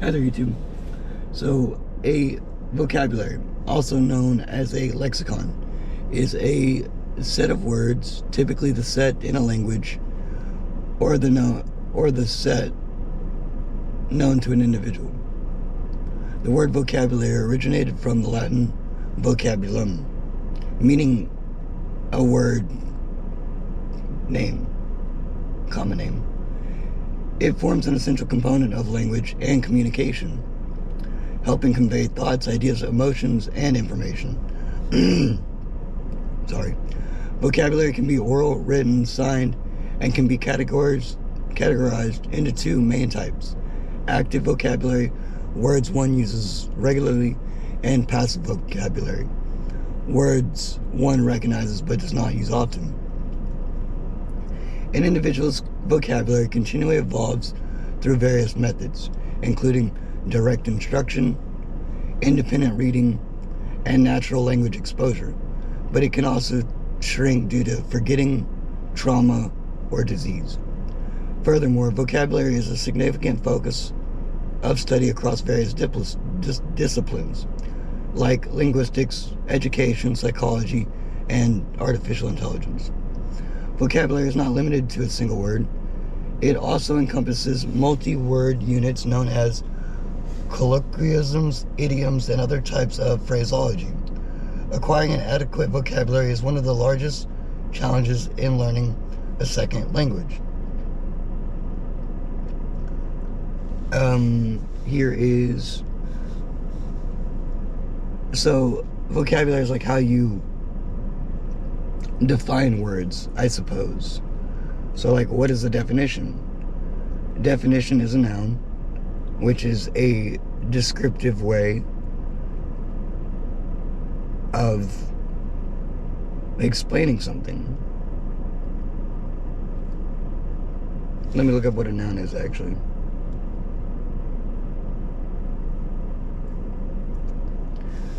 Hi there, YouTube. So, a vocabulary, also known as a lexicon, is a set of words, typically the set in a language, or the set known to an individual. The word vocabulary originated from the Latin vocabulum, meaning a word name, common name. It forms an essential component of language and communication, helping convey thoughts, ideas, emotions, and information. Sorry. Vocabulary can be oral, written, signed, and can be categorized into two main types: active vocabulary, words one uses regularly, and passive vocabulary, words one recognizes but does not use often. An individual's vocabulary continually evolves through various methods, including direct instruction, independent reading, and natural language exposure, but it can also shrink due to forgetting, trauma, or disease. Furthermore, vocabulary is a significant focus of study across various disciplines, like linguistics, education, psychology, and artificial intelligence. Vocabulary is not limited to a single word. It also encompasses multi-word units known as colloquialisms, idioms, and other types of phraseology. Acquiring an adequate vocabulary is one of the largest challenges in learning a second language. Vocabulary is like how you define words, I suppose. So, like, what is the definition? Definition is a noun, which is a descriptive way of explaining something. Let me look up what a noun is, actually.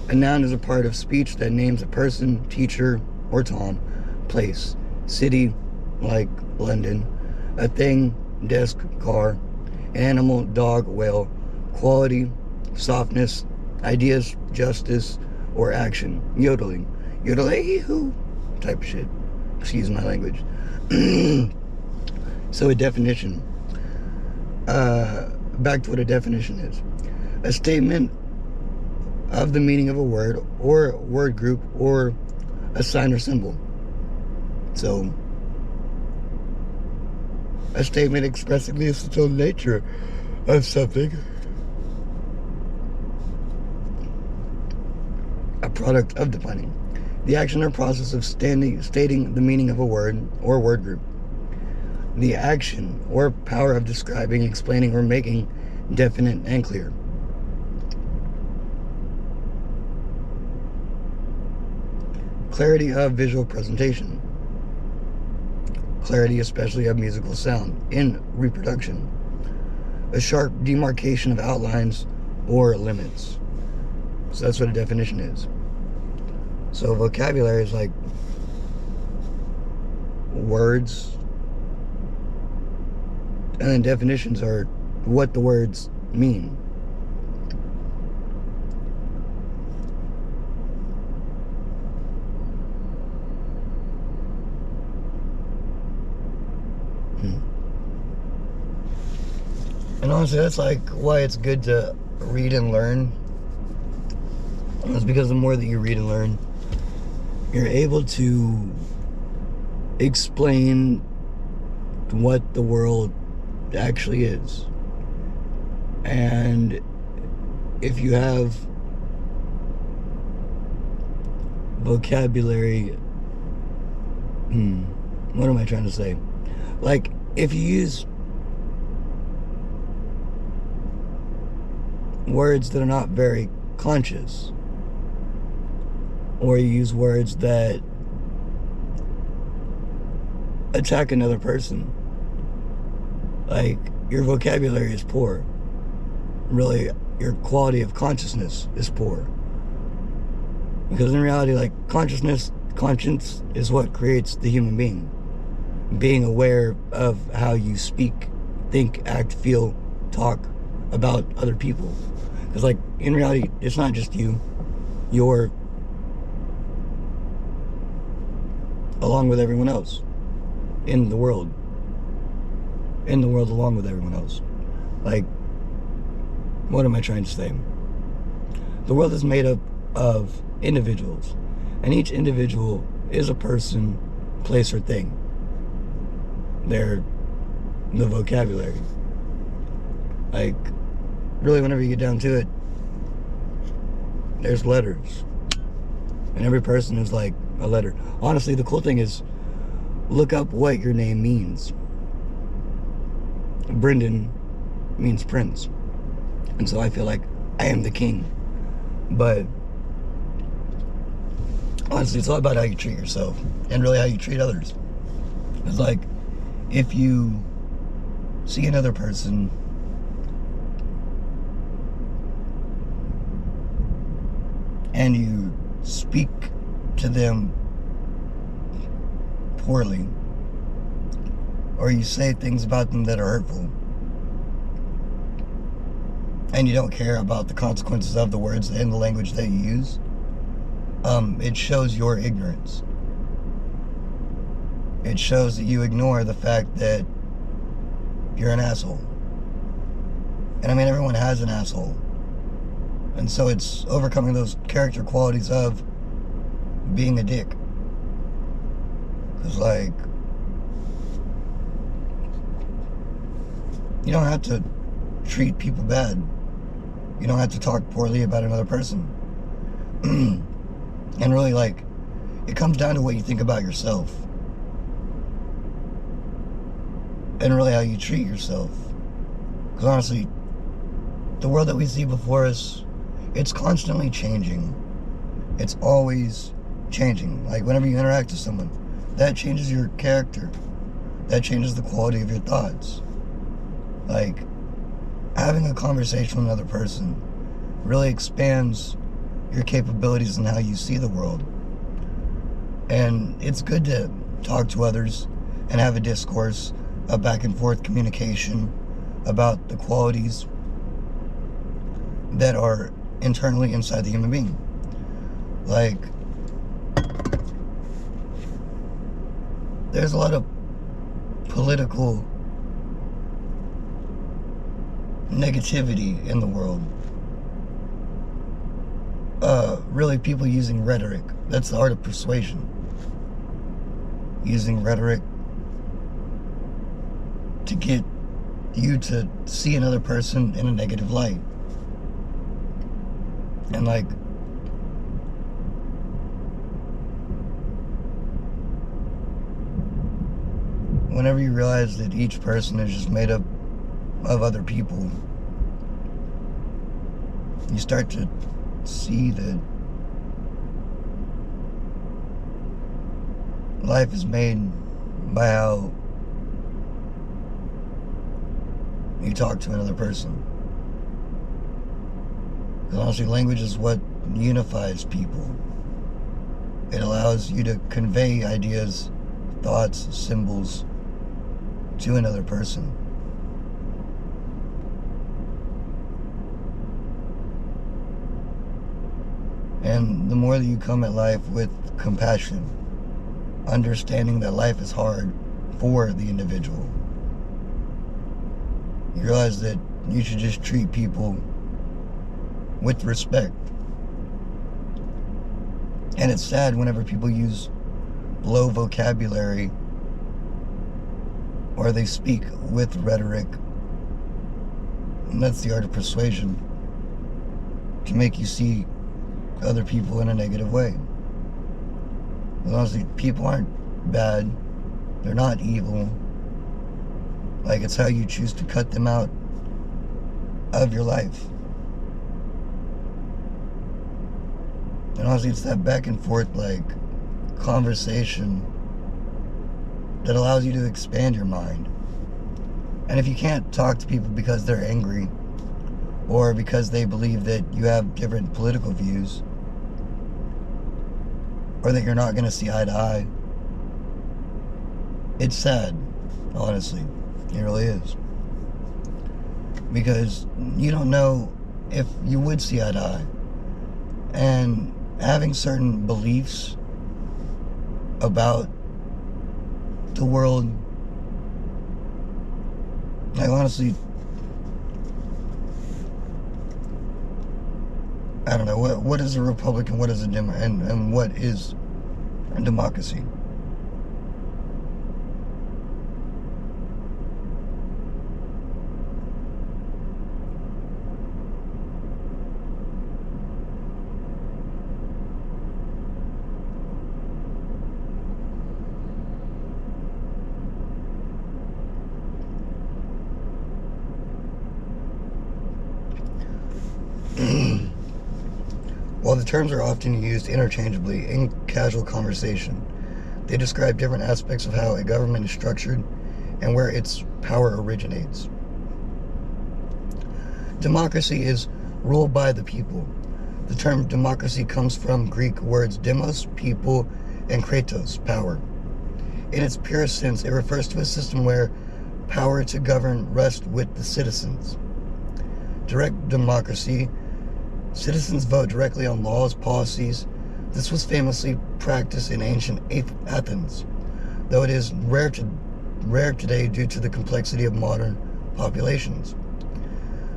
A noun is a part of speech that names a person, teacher, or Tom, place, city, like London, a thing, desk, car, animal, dog, whale, quality, softness, ideas, justice, or action, yodeling, yodelay-hoo type of shit. Excuse my language. So a definition. Back to what a definition is. A statement of the meaning of a word or word group or a sign or symbol. So, a statement expressing the essential nature of something. A product of defining. The action or process of stating the meaning of a word or word group. The action or power of describing, explaining, or making definite and clear. Clarity of visual presentation. Clarity, especially of musical sound, in reproduction. A sharp demarcation of outlines or limits. So that's what a definition is. So vocabulary is like words, and then definitions are what the words mean. And honestly, that's like why it's good to read and learn. It's because the more that you read and learn, you're able to explain what the world actually is. And if you have vocabulary, what am I trying to say? Like, if you use words that are not very conscious, or you use words that attack another person, like, your vocabulary is poor. Really, your quality of consciousness is poor. Because in reality, like, conscience is what creates the human being. Being aware of how you speak, think, act, feel, talk, about other people. Because, like, in reality, it's not just you. You're along with everyone else in the world. In the world along with everyone else. Like, what am I trying to say? The world is made up of individuals. And each individual is a person, place, or thing. They're the vocabulary. Like, really, whenever you get down to it, there's letters. And every person is like a letter. Honestly, the cool thing is, look up what your name means. Brendan means prince. And so I feel like I am the king. But honestly, it's all about how you treat yourself and really how you treat others. It's like, if you see another person and you speak to them poorly, or you say things about them that are hurtful, and you don't care about the consequences of the words and the language that you use, it shows your ignorance. It shows that you ignore the fact that you're an asshole. And I mean, everyone has an asshole. And so it's overcoming those character qualities of being a dick. Because, like, you don't have to treat people bad. You don't have to talk poorly about another person. And really, like, it comes down to what you think about yourself. And really how you treat yourself. Because honestly, the world that we see before us, it's constantly changing. It's always changing. Like, whenever you interact with someone, that changes your character. That changes the quality of your thoughts. Like, having a conversation with another person really expands your capabilities and how you see the world. And it's good to talk to others and have a discourse, a back and forth communication about the qualities that are internally inside the human being. Like, there's a lot of political negativity in the world. Really, people using rhetoric. That's the art of persuasion. Using rhetoric to get you to see another person in a negative light. And, like, whenever you realize that each person is just made up of other people, you start to see that life is made by how you talk to another person. Because honestly, language is what unifies people. It allows you to convey ideas, thoughts, symbols to another person. And the more that you come at life with compassion, understanding that life is hard for the individual, you realize that you should just treat people with respect. And it's sad whenever people use low vocabulary or they speak with rhetoric. And that's the art of persuasion, to make you see other people in a negative way. But honestly, people aren't bad. They're not evil. Like, it's how you choose to cut them out of your life. And honestly, it's that back and forth, like, conversation that allows you to expand your mind. And if you can't talk to people because they're angry, or because they believe that you have different political views, or that you're not going to see eye to eye, it's sad, honestly. It really is. because you don't know if you would see eye to eye. And having certain beliefs about the world, like honestly, I don't know, what is a republic and what is a and what is a democracy? While the terms are often used interchangeably in casual conversation, they describe different aspects of how a government is structured and where its power originates. Democracy is ruled by the people. The term democracy comes from Greek words demos, people, and kratos, power. In its purest sense, it refers to a system where power to govern rests with the citizens. Direct democracy, citizens vote directly on laws, policies. This was famously practiced in ancient Athens, though it is rare today due to the complexity of modern populations.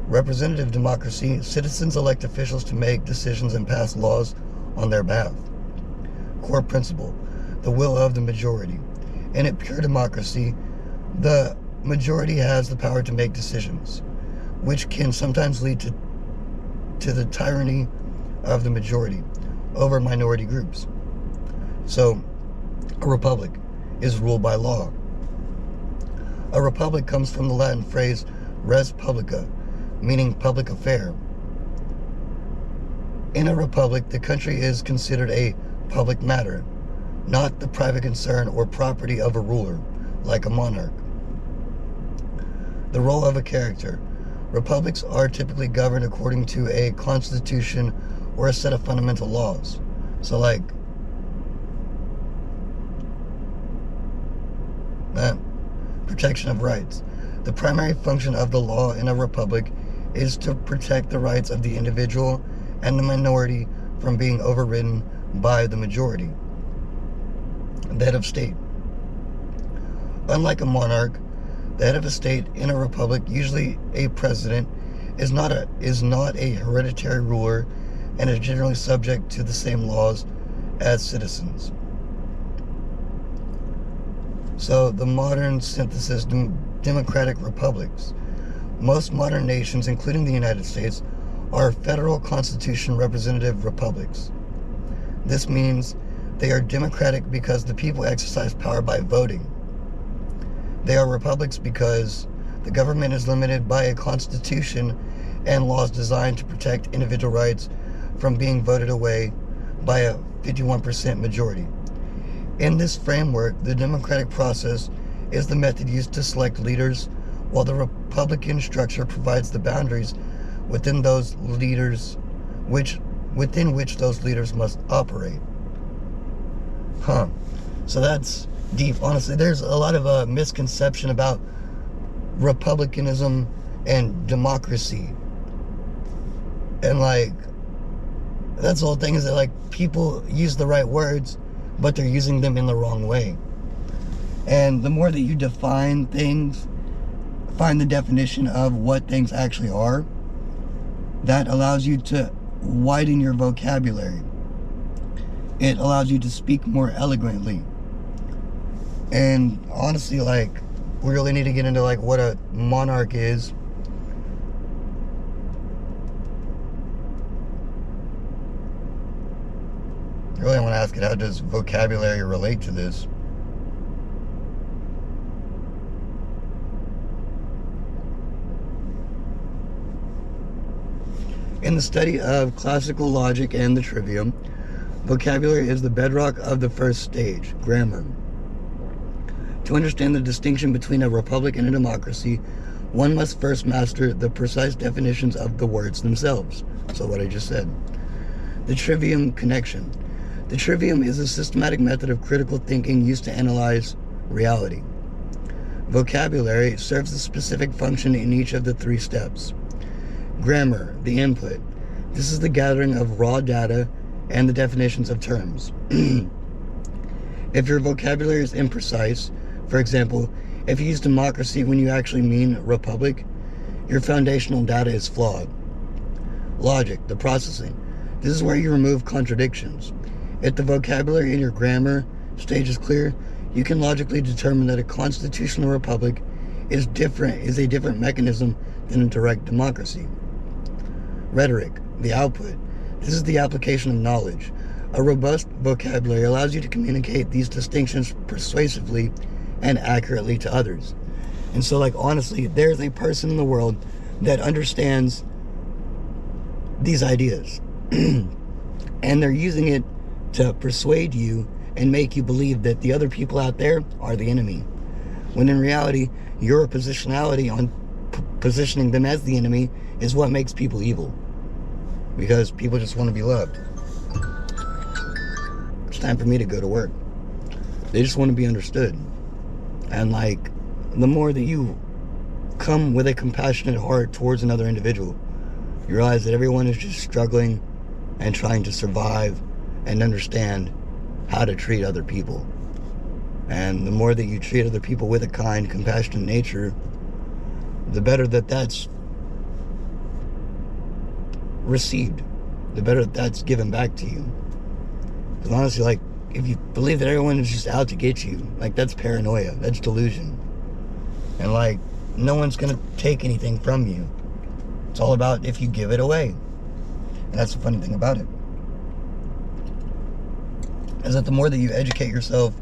Representative democracy, citizens elect officials to make decisions and pass laws on their behalf. Core principle, the will of the majority. In a pure democracy, the majority has the power to make decisions, which can sometimes lead to the tyranny of the majority over minority groups. So, a republic is ruled by law. A republic comes from the Latin phrase res publica, meaning public affair. In a republic, the country is considered a public matter, not the private concern or property of a ruler, like a monarch. The role of a character. Republics are typically governed according to a constitution or a set of fundamental laws. So like, protection of rights. The primary function of the law in a republic is to protect the rights of the individual and the minority from being overridden by the majority. The head of state. Unlike a monarch, the head of a state in a republic, usually a president, is not a hereditary ruler and is generally subject to the same laws as citizens. So the modern synthesis, democratic republics. Most modern nations, including the United States, are federal constitution representative republics. This means they are democratic because the people exercise power by voting. They are republics because the government is limited by a constitution and laws designed to protect individual rights from being voted away by a 51% majority. In this framework, the democratic process is the method used to select leaders, while the republican structure provides the boundaries within which those leaders must operate. So that's deep. Honestly, there's a lot of misconception about republicanism and democracy. And like, that's the whole thing, is that like people use the right words, but they're using them in the wrong way. And the more that you define things, find the definition of what things actually are, that allows you to widen your vocabulary. It allows you to speak more eloquently. And honestly, like, we really need to get into like what a monarch is. Really, I want to ask it, how does vocabulary relate to this? In the study of classical logic and the trivium, vocabulary is the bedrock of the first stage, grammar. To understand the distinction between a republic and a democracy, one must first master the precise definitions of the words themselves. So what I just said. The trivium connection. The trivium is a systematic method of critical thinking used to analyze reality. Vocabulary serves a specific function in each of the three steps. Grammar, the input. This is the gathering of raw data and the definitions of terms. If your vocabulary is imprecise, for example, if you use democracy when you actually mean republic, your foundational data is flawed. Logic, the processing. This is where you remove contradictions. If the vocabulary in your grammar stage is clear, you can logically determine that a constitutional republic is a different mechanism than a direct democracy. Rhetoric, the output. This is the application of knowledge. A robust vocabulary allows you to communicate these distinctions persuasively and accurately to others. And so, honestly, there's a person in the world that understands these ideas. And they're using it to persuade you and make you believe that the other people out there are the enemy. When in reality, your positionality on positioning them as the enemy is what makes people evil. Because people just want to be loved. It's time for me to go to work. They just want to be understood. And the more that you come with a compassionate heart towards another individual, you realize that everyone is just struggling and trying to survive and understand how to treat other people. And the more that you treat other people with a kind, compassionate nature, the better that that's received, the better that's given back to you. Because honestly, if you believe that everyone is just out to get you, that's paranoia, that's delusion. And no one's gonna take anything from you. It's all about if you give it away. And that's the funny thing about it, is that the more that you educate yourself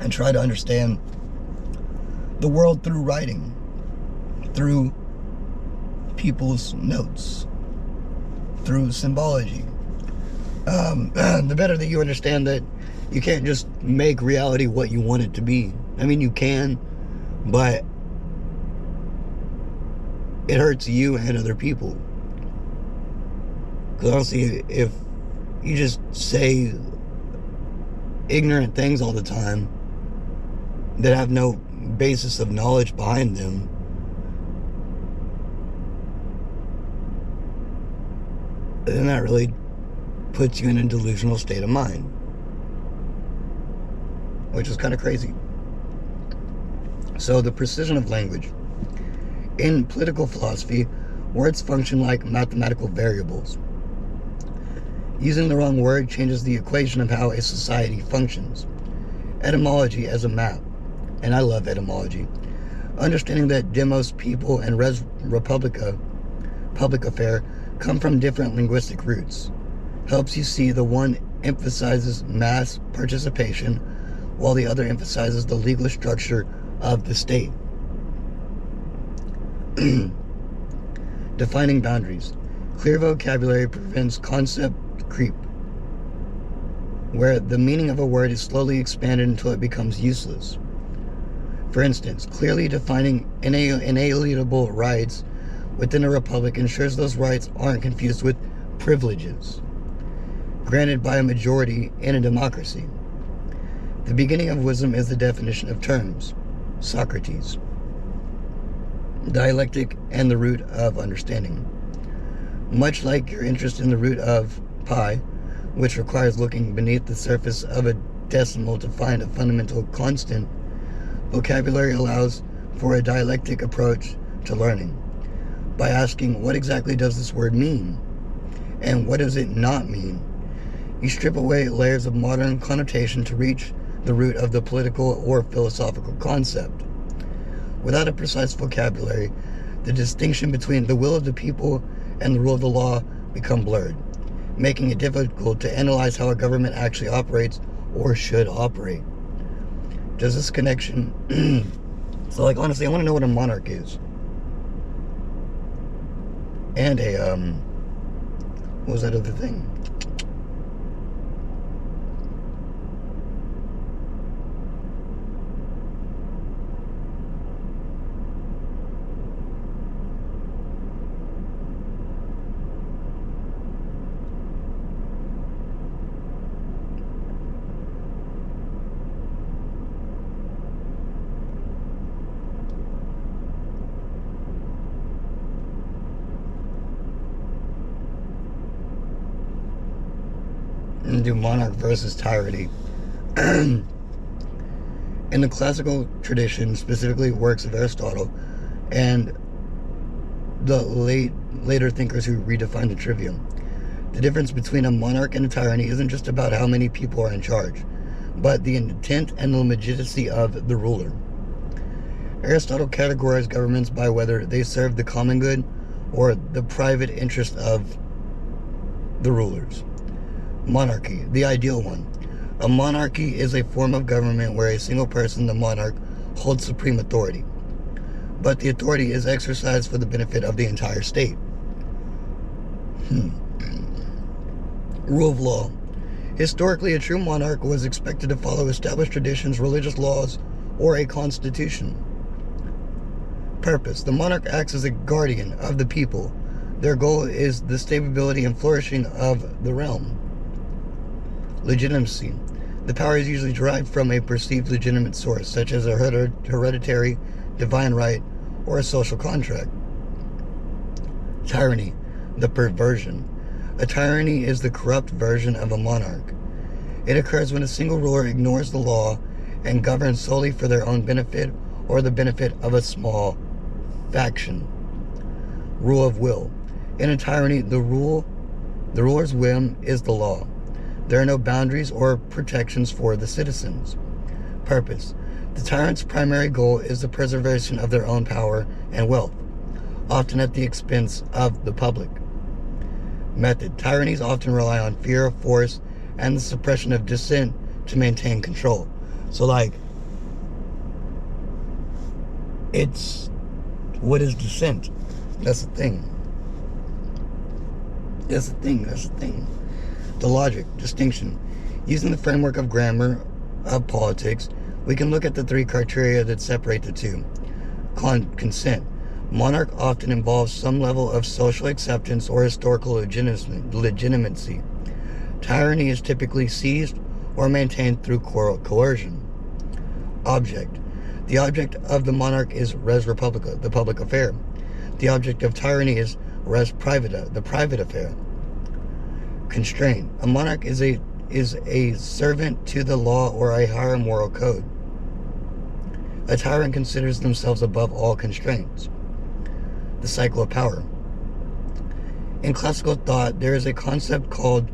and try to understand the world through writing, through people's notes, through symbology, the better that you understand that you can't just make reality what you want it to be. I mean, you can, but it hurts you and other people. Because honestly, if you just say ignorant things all the time that have no basis of knowledge behind them, then that really puts you in a delusional state of mind, which is kind of crazy. So the precision of language. In political philosophy, words function like mathematical variables. Using the wrong word changes the equation of how a society functions. Etymology as a map. And I love etymology. Understanding that demos, people, and res republica, public affair, come from different linguistic roots helps you see the one emphasizes mass participation while the other emphasizes the legal structure of the state. Defining boundaries. Clear vocabulary prevents concept creep, where the meaning of a word is slowly expanded until it becomes useless. For instance, clearly defining inalienable rights within a republic ensures those rights aren't confused with privileges granted by a majority in a democracy. The beginning of wisdom is the definition of terms. Socrates. Dialectic and the root of understanding. Much like your interest in the root of pi, which requires looking beneath the surface of a decimal to find a fundamental constant, vocabulary allows for a dialectic approach to learning by asking, what exactly does this word mean? And what does it not mean? You strip away layers of modern connotation to reach the root of the political or philosophical concept. Without a precise vocabulary, the distinction between the will of the people and the rule of the law become blurred, making it difficult to analyze how a government actually operates or should operate. Does this connection... So, honestly, I want to know what a monarch is. And what was that other thing? do monarch versus tyranny. In the classical tradition, specifically works of Aristotle and the later thinkers who redefined the trivium, the difference between a monarch and a tyranny isn't just about how many people are in charge, but the intent and the legitimacy of the ruler. Aristotle categorized governments by whether they serve the common good or the private interest of the rulers. Monarchy, the ideal one. A monarchy is a form of government where a single person, the monarch, holds supreme authority, but the authority is exercised for the benefit of the entire state. Rule of law. Historically, a true monarch was expected to follow established traditions, religious laws, or a constitution. Purpose. The monarch acts as a guardian of the people. Their goal is the stability and flourishing of the realm. Legitimacy. The power is usually derived from a perceived legitimate source, such as a hereditary, divine right, or a social contract. Tyranny. The perversion. A tyranny is the corrupt version of a monarch. It occurs when a single ruler ignores the law and governs solely for their own benefit or the benefit of a small faction. Rule of will. In a tyranny, the ruler's whim is the law. There are no boundaries or protections for the citizens. Purpose. The tyrant's primary goal is the preservation of their own power and wealth, often at the expense of the public. Method. Tyrannies often rely on fear, force, and the suppression of dissent to maintain control. So, what is dissent? That's the thing. The logic, distinction. Using the framework of grammar of politics, we can look at the three criteria that separate the two. Consent. Monarch often involves some level of social acceptance or historical legitimacy. Tyranny is typically seized or maintained through coercion. Object. The object of the monarch is res publica, the public affair. The object of tyranny is res privata, the private affair. Constraint. A monarch is a servant to the law or a higher moral code. A tyrant considers themselves above all constraints. The cycle of power. In classical thought, there is a concept called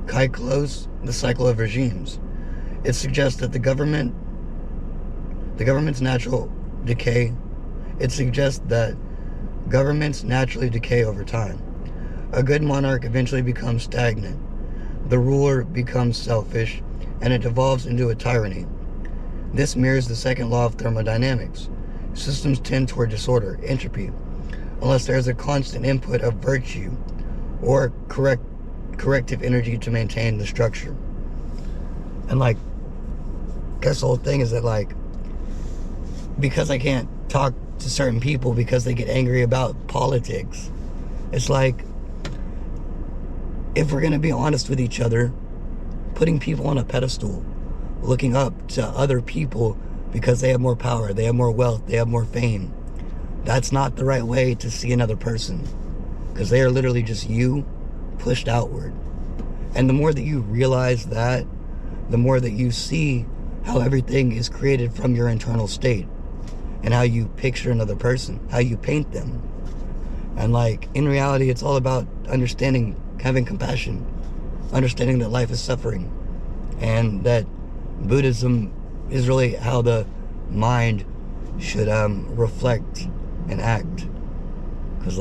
kyklos, the cycle of regimes. It suggests that the government's natural decay. It suggests that governments naturally decay over time. A good monarch eventually becomes stagnant. The ruler becomes selfish, and it devolves into a tyranny. This mirrors the second law of thermodynamics. Systems tend toward disorder, entropy, unless there is a constant input of virtue or corrective energy to maintain the structure. And guess the whole thing is that because I can't talk to certain people because they get angry about politics, it's if we're going to be honest with each other, putting people on a pedestal, looking up to other people because they have more power, they have more wealth, they have more fame, that's not the right way to see another person, because they are literally just you pushed outward. And the more that you realize that, the more that you see how everything is created from your internal state and how you picture another person, how you paint them. And in reality, it's all about understanding, having compassion, understanding that life is suffering, and that Buddhism is really how the mind should reflect and act, because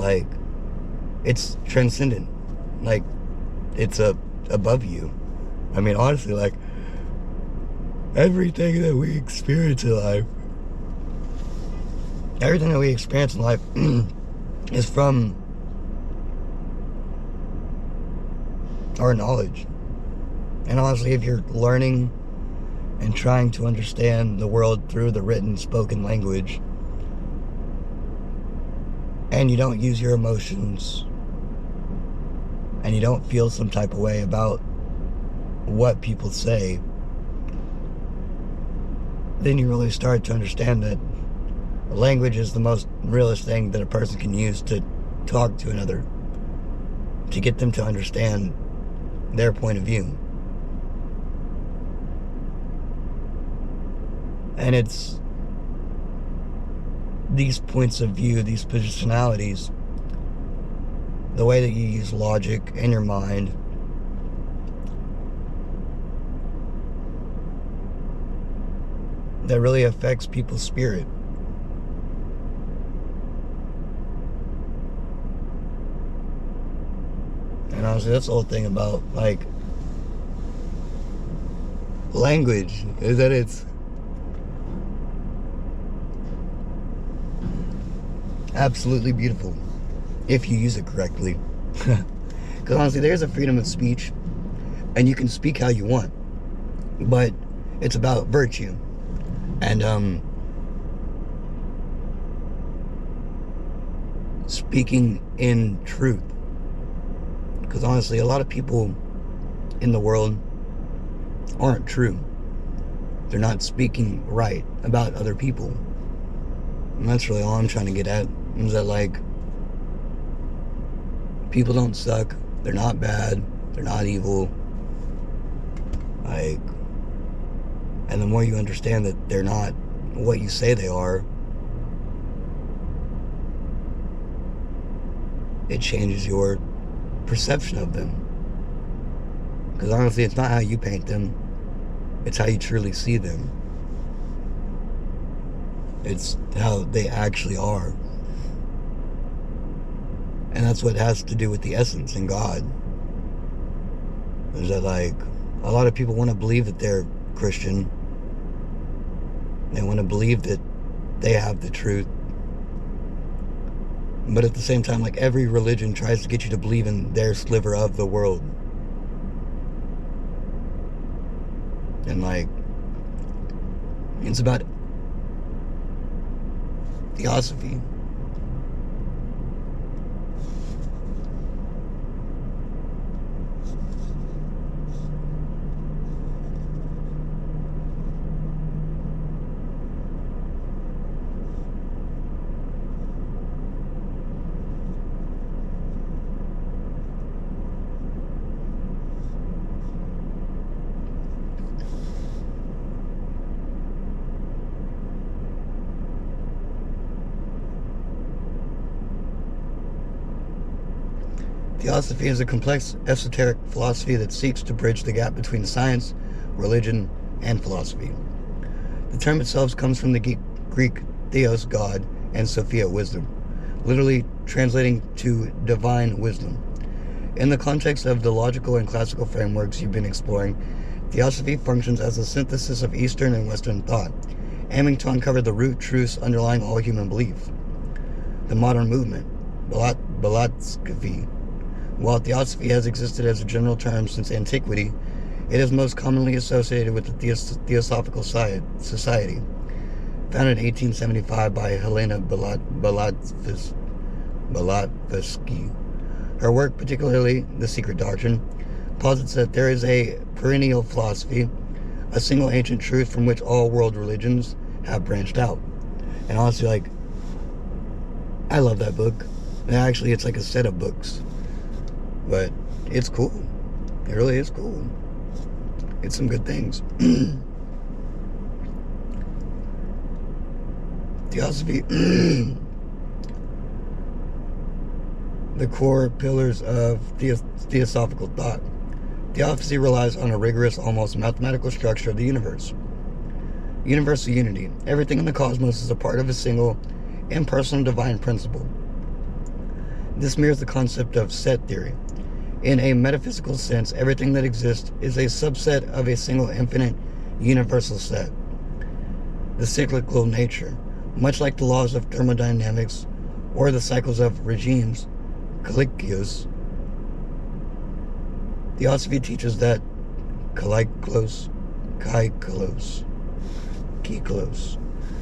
it's transcendent, it's above you. I mean, honestly, everything that we experience in life is from our knowledge. And honestly, if you're learning and trying to understand the world through the written, spoken language, and you don't use your emotions, and you don't feel some type of way about what people say, then you really start to understand that language is the most realist thing that a person can use to talk to another, to get them to understand their point of view. And it's these points of view, these positionalities, the way that you use logic and your mind, that really affects people's spirit. And honestly, that's the whole thing about, like, language, is that it's absolutely beautiful if you use it correctly. Because honestly, there's a freedom of speech, and you can speak how you want, but it's about virtue. And speaking in truth. Because honestly, a lot of people in the world aren't true. They're not speaking right about other people. And that's really all I'm trying to get at. Is that, like, people don't suck. They're not bad. They're not evil. Like, and the more you understand that they're not what you say they are, it changes your perception of them. Because honestly, it's not how you paint them, it's how you truly see them. It's how they actually are. And that's what has to do with the essence in God. Is that, like, a lot of people want to believe that they're Christian. They want to believe that they have the truth. But at the same time, like, every religion tries to get you to believe in their sliver of the world. And, like, it's about theosophy. Theosophy is a complex, esoteric philosophy that seeks to bridge the gap between science, religion, and philosophy. The term itself comes from the Greek theos, God, and Sophia, wisdom, literally translating to divine wisdom. In the context of the logical and classical frameworks you've been exploring, theosophy functions as a synthesis of Eastern and Western thought, aiming to uncover the root truths underlying all human belief. The modern movement, Balatsky. While theosophy has existed as a general term since antiquity, it is most commonly associated with the Theosophical Society, founded in 1875 by Helena Blavatsky. Her work, particularly The Secret Doctrine, posits that there is a perennial philosophy, a single ancient truth from which all world religions have branched out. And honestly, like, I love that book. And actually, it's like a set of books. But it's cool. It really is cool. It's some good things. Theosophy. The core pillars of theosophical thought. Theosophy relies on a rigorous, almost mathematical structure of the universe. Universal unity. Everything in the cosmos is a part of a single, impersonal divine principle. This mirrors the concept of set theory. In a metaphysical sense, everything that exists is a subset of a single infinite universal set. The cyclical nature, much like the laws of thermodynamics or the cycles of regimes, Calicos. Theosophy teaches that Kyklos.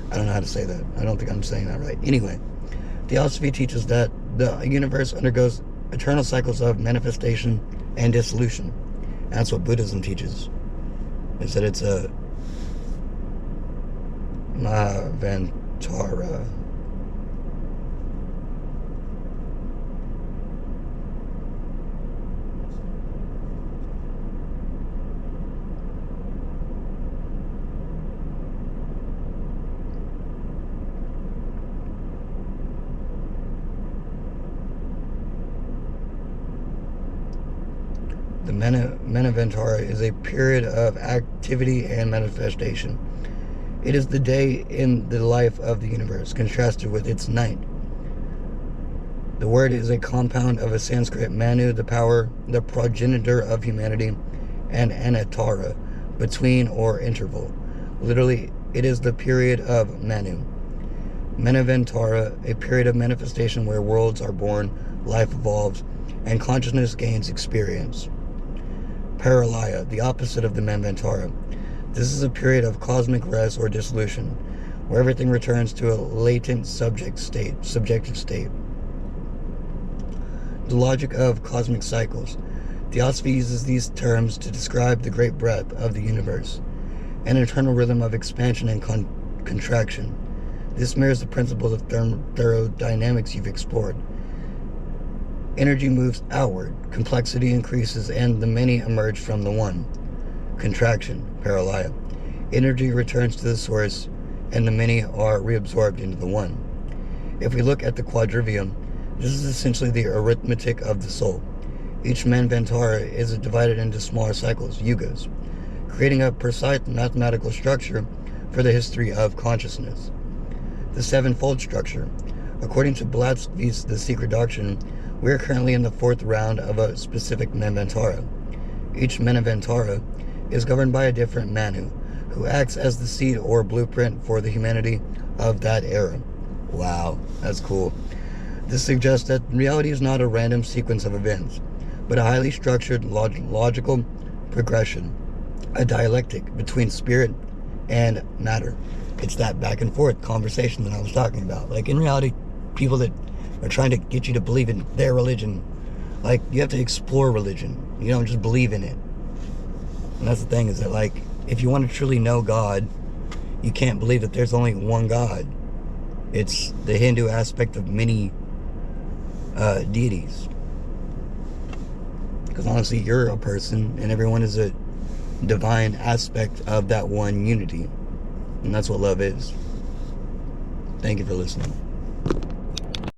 I don't know how to say that. I don't think I'm saying that right. Anyway, Theosophy teaches that the universe undergoes eternal cycles of manifestation and dissolution. And that's what Buddhism teaches. It said it's a Mahavantara. The Manavantara is a period of activity and manifestation. It is the day in the life of the universe, contrasted with its night. The word is a compound of a Sanskrit Manu, the power, the progenitor of humanity, and Anatara, between or interval. Literally, it is the period of Manu. Manavantara, a period of manifestation where worlds are born, life evolves, and consciousness gains experience. Paralaya, the opposite of the Manvantara. This is a period of cosmic rest or dissolution, where everything returns to a latent subjective state. The logic of cosmic cycles. Theosophy uses these terms to describe the great breadth of the universe, an eternal rhythm of expansion and contraction. This mirrors the principles of thermodynamics you've explored. Energy moves outward, complexity increases, and the many emerge from the one. Contraction, paralaya. Energy returns to the source, and the many are reabsorbed into the one. If we look at the quadrivium, this is essentially the arithmetic of the soul. Each Manvantara is divided into smaller cycles, yugas, creating a precise mathematical structure for the history of consciousness. The sevenfold structure. According to Blavatsky's The Secret Doctrine, we are currently in the fourth round of a specific Manvantara. Each Manvantara is governed by a different Manu, who acts as the seed or blueprint for the humanity of that era. Wow, that's cool. This suggests that reality is not a random sequence of events, but a highly structured logical progression, a dialectic between spirit and matter. It's that back and forth conversation that I was talking about. Like, in reality, people that are trying to get you to believe in their religion, like, you have to explore religion. You don't just believe in it. And that's the thing, is that, like, if you want to truly know God, you can't believe that there's only one God. It's the Hindu aspect of many deities. Because honestly, you're a person, and everyone is a divine aspect of that one unity. And that's what love is. Thank you for listening.